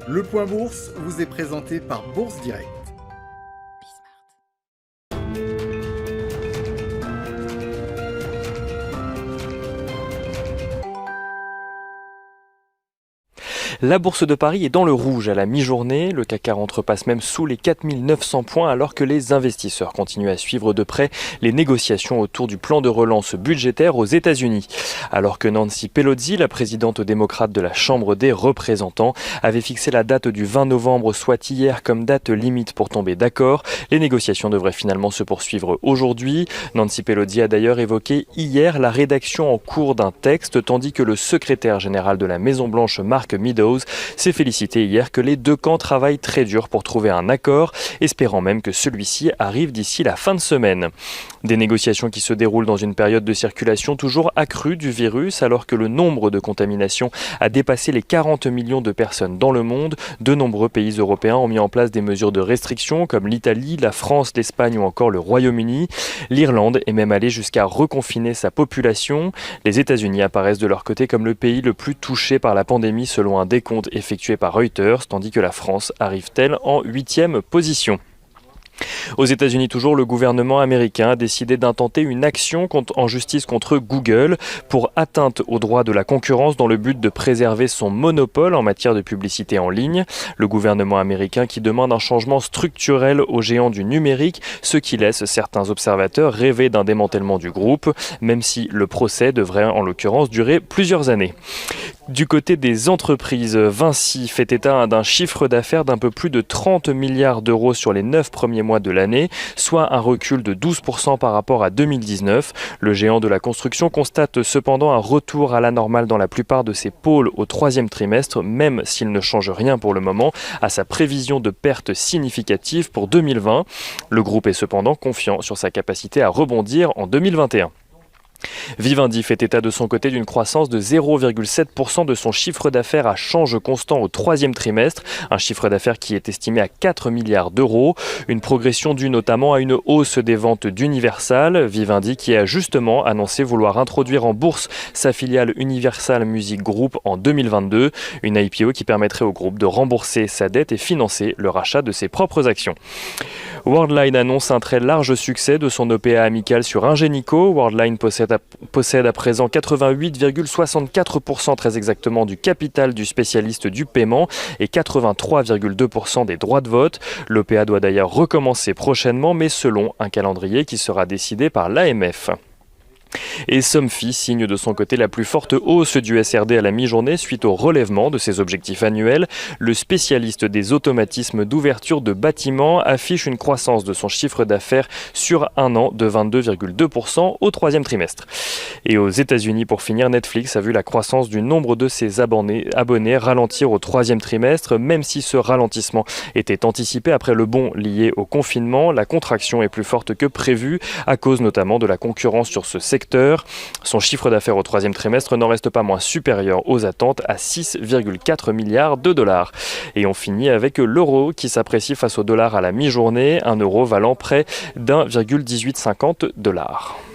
Le Point Bourse vous est présenté par Bourse Direct. La Bourse de Paris est dans le rouge à la mi-journée. Le CAC 40 repasse même sous les 4900 points alors que les investisseurs continuent à suivre de près les négociations autour du plan de relance budgétaire aux États-Unis. Alors que Nancy Pelosi, la présidente démocrate de la Chambre des représentants, avait fixé la date du 20 novembre, soit hier, comme date limite pour tomber d'accord, les négociations devraient finalement se poursuivre aujourd'hui. Nancy Pelosi a d'ailleurs évoqué hier la rédaction en cours d'un texte, tandis que le secrétaire général de la Maison-Blanche, Mark Meadows, s'est félicité hier que les deux camps travaillent très dur pour trouver un accord, espérant même que celui-ci arrive d'ici la fin de semaine. Des négociations qui se déroulent dans une période de circulation toujours accrue du virus, alors que le nombre de contaminations a dépassé les 40 millions de personnes dans le monde. De nombreux pays européens ont mis en place des mesures de restriction, comme l'Italie, la France, l'Espagne ou encore le Royaume-Uni. L'Irlande est même allée jusqu'à reconfiner sa population. Les États-Unis apparaissent de leur côté comme le pays le plus touché par la pandémie selon un décompte effectué par Reuters, tandis que la France arrive-t-elle en 8e position. Aux États-Unis toujours, le gouvernement américain a décidé d'intenter une action en justice contre Google pour atteinte aux droits de la concurrence dans le but de préserver son monopole en matière de publicité en ligne. Le gouvernement américain qui demande un changement structurel aux géants du numérique, ce qui laisse certains observateurs rêver d'un démantèlement du groupe, même si le procès devrait en l'occurrence durer plusieurs années. Du côté des entreprises, Vinci fait état d'un chiffre d'affaires d'un peu plus de 30 milliards d'euros sur les 9 premiers mois de l'année, soit un recul de 12% par rapport à 2019. Le géant de la construction constate cependant un retour à la normale dans la plupart de ses pôles au troisième trimestre, même s'il ne change rien pour le moment à sa prévision de pertes significatives pour 2020. Le groupe est cependant confiant sur sa capacité à rebondir en 2021. Vivendi fait état de son côté d'une croissance de 0,7% de son chiffre d'affaires à change constant au troisième trimestre, un chiffre d'affaires qui est estimé à 4 milliards d'euros, une progression due notamment à une hausse des ventes d'Universal. Vivendi qui a justement annoncé vouloir introduire en bourse sa filiale Universal Music Group en 2022, une IPO qui permettrait au groupe de rembourser sa dette et financer le rachat de ses propres actions. Worldline annonce un très large succès de son OPA amical sur Ingenico. Worldline possède à présent 88,64% très exactement du capital du spécialiste du paiement et 83,2% des droits de vote. L'OPA doit d'ailleurs recommencer prochainement, mais selon un calendrier qui sera décidé par l'AMF. Et Somfy signe de son côté la plus forte hausse du SRD à la mi-journée suite au relèvement de ses objectifs annuels. Le spécialiste des automatismes d'ouverture de bâtiments affiche une croissance de son chiffre d'affaires sur un an de 22,2% au troisième trimestre. Et aux États-Unis, pour finir, Netflix a vu la croissance du nombre de ses abonnés ralentir au troisième trimestre. Même si ce ralentissement était anticipé après le bond lié au confinement, la contraction est plus forte que prévu à cause notamment de la concurrence sur ce secteur. Son chiffre d'affaires au troisième trimestre n'en reste pas moins supérieur aux attentes à 6,4 milliards de dollars. Et on finit avec l'euro qui s'apprécie face au dollar à la mi-journée, un euro valant près d'1,1850 $.